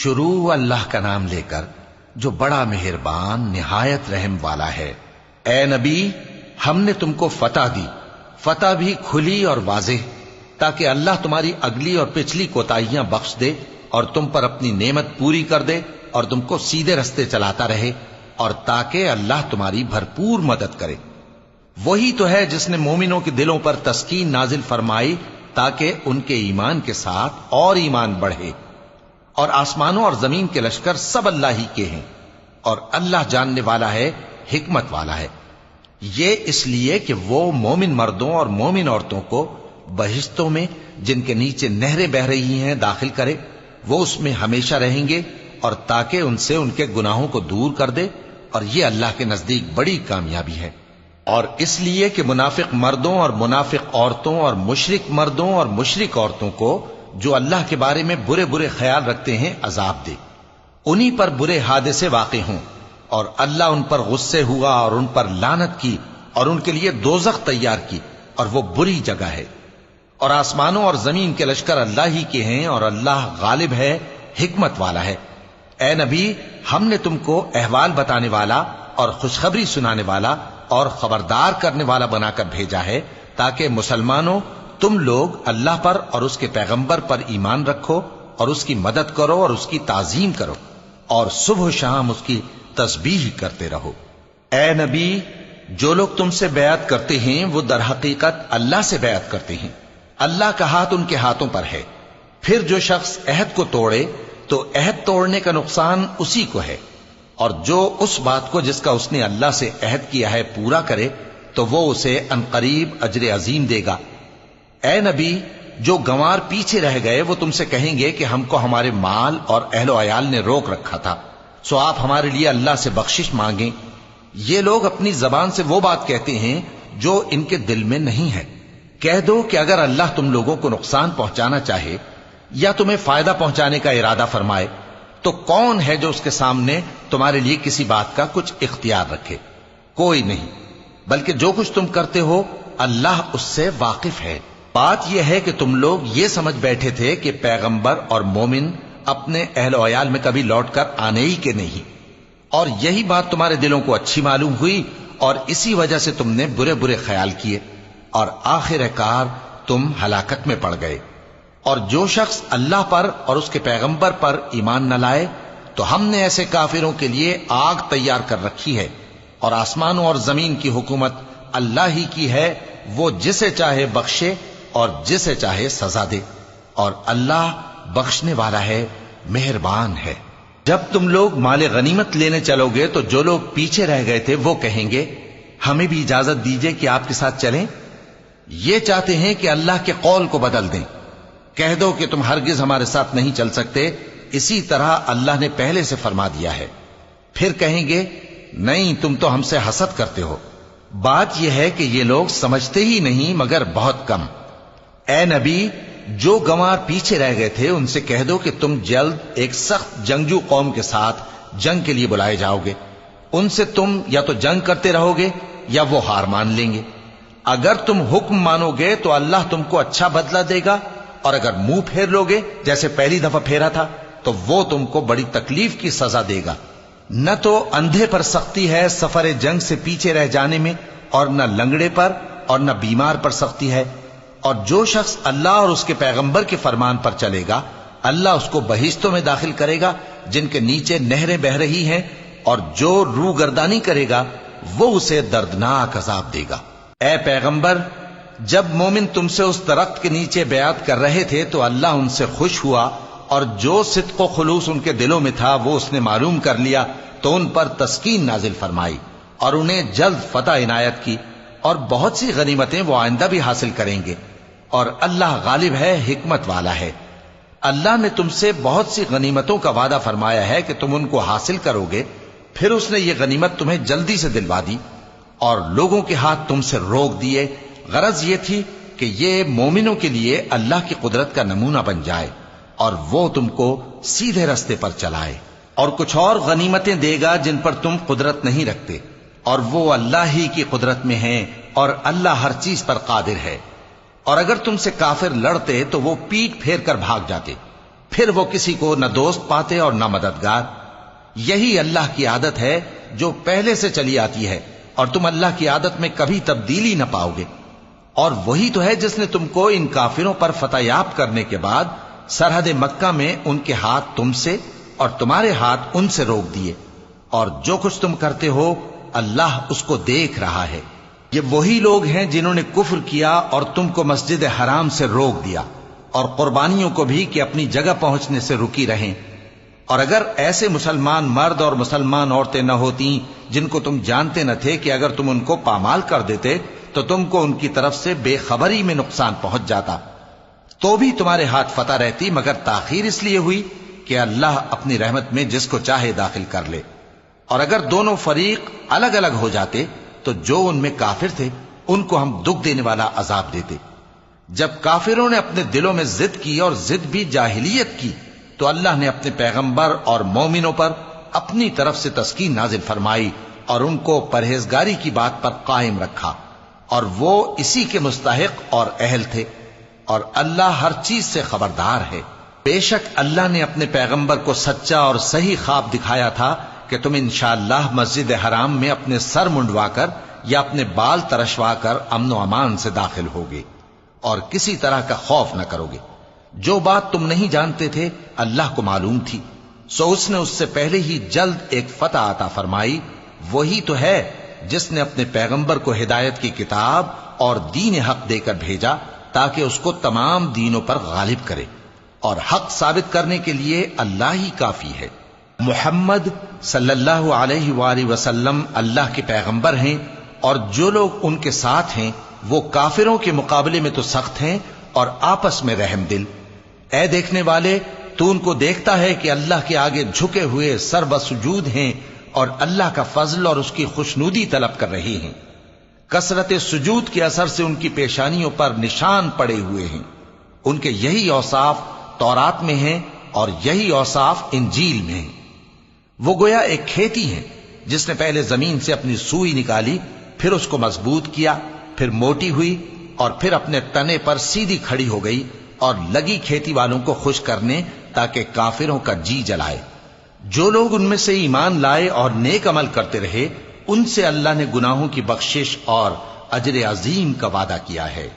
شروع اللہ کا نام لے کر جو بڑا مہربان نہایت رحم والا ہے۔ اے نبی، ہم نے تم کو فتح دی، فتح بھی کھلی اور واضح، تاکہ اللہ تمہاری اگلی اور پچھلی کوتاہیاں بخش دے اور تم پر اپنی نعمت پوری کر دے اور تم کو سیدھے رستے چلاتا رہے، اور تاکہ اللہ تمہاری بھرپور مدد کرے۔ وہی تو ہے جس نے مومنوں کے دلوں پر تسکین نازل فرمائی تاکہ ان کے ایمان کے ساتھ اور ایمان بڑھے، اور آسمانوں اور زمین کے لشکر سب اللہ ہی کے ہیں، اور اللہ جاننے والا ہے، حکمت والا ہے۔ یہ اس لیے کہ وہ مومن مردوں اور مومن عورتوں کو بہشتوں میں جن کے نیچے نہریں بہ رہی ہیں داخل کرے، وہ اس میں ہمیشہ رہیں گے، اور تاکہ ان سے ان کے گناہوں کو دور کر دے، اور یہ اللہ کے نزدیک بڑی کامیابی ہے۔ اور اس لیے کہ منافق مردوں اور منافق عورتوں اور مشرک مردوں اور مشرک عورتوں کو جو اللہ کے بارے میں برے برے خیال رکھتے ہیں عذاب دے، انہی پر برے حادثے واقع ہوں، اور اللہ ان پر غصے ہوا اور ان پر لعنت کی اور ان کے لیے دوزخ تیار کی، اور وہ بری جگہ ہے۔ اور آسمانوں اور زمین کے لشکر اللہ ہی کے ہیں، اور اللہ غالب ہے، حکمت والا ہے۔ اے نبی، ہم نے تم کو احوال بتانے والا اور خوشخبری سنانے والا اور خبردار کرنے والا بنا کر بھیجا ہے، تاکہ مسلمانوں تم لوگ اللہ پر اور اس کے پیغمبر پر ایمان رکھو اور اس کی مدد کرو اور اس کی تعظیم کرو، اور صبح و شام اس کی تسبیح کرتے رہو۔ اے نبی، جو لوگ تم سے بیعت کرتے ہیں وہ در حقیقت اللہ سے بیعت کرتے ہیں، اللہ کا ہاتھ ان کے ہاتھوں پر ہے۔ پھر جو شخص عہد کو توڑے تو عہد توڑنے کا نقصان اسی کو ہے، اور جو اس بات کو جس کا اس نے اللہ سے عہد کیا ہے پورا کرے تو وہ اسے عنقریب اجر عظیم دے گا۔ اے نبی، جو گنوار پیچھے رہ گئے وہ تم سے کہیں گے کہ ہم کو ہمارے مال اور اہل و عیال نے روک رکھا تھا، سو آپ ہمارے لیے اللہ سے بخشش مانگیں۔ یہ لوگ اپنی زبان سے وہ بات کہتے ہیں جو ان کے دل میں نہیں ہے۔ کہہ دو کہ اگر اللہ تم لوگوں کو نقصان پہنچانا چاہے یا تمہیں فائدہ پہنچانے کا ارادہ فرمائے تو کون ہے جو اس کے سامنے تمہارے لیے کسی بات کا کچھ اختیار رکھے؟ کوئی نہیں، بلکہ جو کچھ تم کرتے ہو اللہ اس سے واقف ہے۔ بات یہ ہے کہ تم لوگ یہ سمجھ بیٹھے تھے کہ پیغمبر اور مومن اپنے اہل و عیال میں کبھی لوٹ کر آنے ہی کے نہیں، اور یہی بات تمہارے دلوں کو اچھی معلوم ہوئی اور اسی وجہ سے تم نے برے برے خیال کیے، اور آخر کار تم ہلاکت میں پڑ گئے۔ اور جو شخص اللہ پر اور اس کے پیغمبر پر ایمان نہ لائے تو ہم نے ایسے کافروں کے لیے آگ تیار کر رکھی ہے، اور آسمانوں اور زمین کی حکومت اللہ ہی کی ہے، وہ جسے چاہے بخشے اور جسے چاہے سزا دے، اور اللہ بخشنے والا ہے، مہربان ہے۔ جب تم لوگ مال غنیمت لینے چلو گے تو جو لوگ پیچھے رہ گئے تھے وہ کہیں گے ہمیں بھی اجازت دیجئے کہ آپ کے ساتھ چلیں۔ یہ چاہتے ہیں کہ اللہ کے قول کو بدل دیں۔ کہہ دو کہ تم ہرگز ہمارے ساتھ نہیں چل سکتے، اسی طرح اللہ نے پہلے سے فرما دیا ہے۔ پھر کہیں گے نہیں، تم تو ہم سے حسد کرتے ہو۔ بات یہ ہے کہ یہ لوگ سمجھتے ہی نہیں مگر بہت کم۔ اے نبی، جو گنوار پیچھے رہ گئے تھے ان سے کہہ دو کہ تم جلد ایک سخت جنگجو قوم کے ساتھ جنگ کے لیے بلائے جاؤ گے، ان سے تم یا تو جنگ کرتے رہو گے یا وہ ہار مان لیں گے۔ اگر تم حکم مانو گے تو اللہ تم کو اچھا بدلہ دے گا، اور اگر منہ پھیر لو گے جیسے پہلی دفعہ پھیرا تھا تو وہ تم کو بڑی تکلیف کی سزا دے گا۔ نہ تو اندھے پر سختی ہے سفر جنگ سے پیچھے رہ جانے میں، اور نہ لنگڑے پر اور نہ بیمار پر سختی ہے۔ اور جو شخص اللہ اور اس کے پیغمبر کے فرمان پر چلے گا اللہ اس کو بہشتوں میں داخل کرے گا جن کے نیچے نہریں بہ رہی ہیں، اور جو روگردانی کرے گا وہ اسے دردناک عذاب دے گا۔ اے پیغمبر، جب مومن تم سے اس درخت کے نیچے بیعت کر رہے تھے تو اللہ ان سے خوش ہوا، اور جو صدق و خلوص ان کے دلوں میں تھا وہ اس نے معلوم کر لیا تو ان پر تسکین نازل فرمائی اور انہیں جلد فتح عنایت کی، اور بہت سی غنیمتیں وہ آئندہ بھی حاصل کریں گے، اور اللہ غالب ہے، حکمت والا ہے۔ اللہ نے تم سے بہت سی غنیمتوں کا وعدہ فرمایا ہے کہ تم ان کو حاصل کرو گے، پھر اس نے یہ غنیمت تمہیں جلدی سے دلوا دی اور لوگوں کے ہاتھ تم سے روک دیے۔ غرض یہ تھی کہ یہ مومنوں کے لیے اللہ کی قدرت کا نمونہ بن جائے اور وہ تم کو سیدھے رستے پر چلائے، اور کچھ اور غنیمتیں دے گا جن پر تم قدرت نہیں رکھتے، اور وہ اللہ ہی کی قدرت میں ہیں، اور اللہ ہر چیز پر قادر ہے۔ اور اگر تم سے کافر لڑتے تو وہ پیٹ پھیر کر بھاگ جاتے، پھر وہ کسی کو نہ دوست پاتے اور نہ مددگار۔ یہی اللہ کی عادت ہے جو پہلے سے چلی آتی ہے، اور تم اللہ کی عادت میں کبھی تبدیلی نہ پاؤ گے۔ اور وہی تو ہے جس نے تم کو ان کافروں پر فتح یاب کرنے کے بعد سرحد مکہ میں ان کے ہاتھ تم سے اور تمہارے ہاتھ ان سے روک دیے، اور جو کچھ تم کرتے ہو اللہ اس کو دیکھ رہا ہے۔ یہ وہی لوگ ہیں جنہوں نے کفر کیا اور تم کو مسجد حرام سے روک دیا، اور قربانیوں کو بھی کہ اپنی جگہ پہنچنے سے رکی رہیں۔ اور اگر ایسے مسلمان مرد اور مسلمان عورتیں نہ ہوتی جن کو تم جانتے نہ تھے کہ اگر تم ان کو پامال کر دیتے تو تم کو ان کی طرف سے بے خبری میں نقصان پہنچ جاتا، تو بھی تمہارے ہاتھ فتح رہتی، مگر تاخیر اس لیے ہوئی کہ اللہ اپنی رحمت میں جس کو چاہے داخل کر لے۔ اور اگر دونوں فریق الگ الگ ہو جاتے تو جو ان میں کافر تھے ان کو ہم دکھ دینے والا عذاب دیتے۔ جب کافروں نے اپنے دلوں میں ضد کی، اور ضد بھی جاہلیت کی، تو اللہ نے اپنے پیغمبر اور مومنوں پر اپنی طرف سے تسکین نازل فرمائی اور ان کو پرہیزگاری کی بات پر قائم رکھا، اور وہ اسی کے مستحق اور اہل تھے، اور اللہ ہر چیز سے خبردار ہے۔ بے شک اللہ نے اپنے پیغمبر کو سچا اور صحیح خواب دکھایا تھا کہ تم انشاءاللہ مسجد حرام میں اپنے سر منڈوا کر یا اپنے بال ترشوا کر امن و امان سے داخل ہوگے اور کسی طرح کا خوف نہ کرو گے۔ جو بات تم نہیں جانتے تھے اللہ کو معلوم تھی، سو اس نے اس سے پہلے ہی جلد ایک فتح عطا فرمائی۔ وہی تو ہے جس نے اپنے پیغمبر کو ہدایت کی کتاب اور دین حق دے کر بھیجا تاکہ اس کو تمام دینوں پر غالب کرے، اور حق ثابت کرنے کے لیے اللہ ہی کافی ہے۔ محمد صلی اللہ علیہ وآلہ وسلم اللہ کے پیغمبر ہیں، اور جو لوگ ان کے ساتھ ہیں وہ کافروں کے مقابلے میں تو سخت ہیں اور آپس میں رحم دل۔ اے دیکھنے والے، تو ان کو دیکھتا ہے کہ اللہ کے آگے جھکے ہوئے سر بسجود ہیں اور اللہ کا فضل اور اس کی خوشنودی طلب کر رہے ہیں۔ کثرت سجود کے اثر سے ان کی پیشانیوں پر نشان پڑے ہوئے ہیں۔ ان کے یہی اوصاف تورات میں ہیں اور یہی اوصاف انجیل میں ہیں۔ وہ گویا ایک کھیتی ہے جس نے پہلے زمین سے اپنی سوئی نکالی، پھر اس کو مضبوط کیا، پھر موٹی ہوئی، اور پھر اپنے تنے پر سیدھی کھڑی ہو گئی، اور لگی کھیتی والوں کو خوش کرنے تاکہ کافروں کا جی جلائے۔ جو لوگ ان میں سے ایمان لائے اور نیک عمل کرتے رہے ان سے اللہ نے گناہوں کی بخشش اور اجر عظیم کا وعدہ کیا ہے۔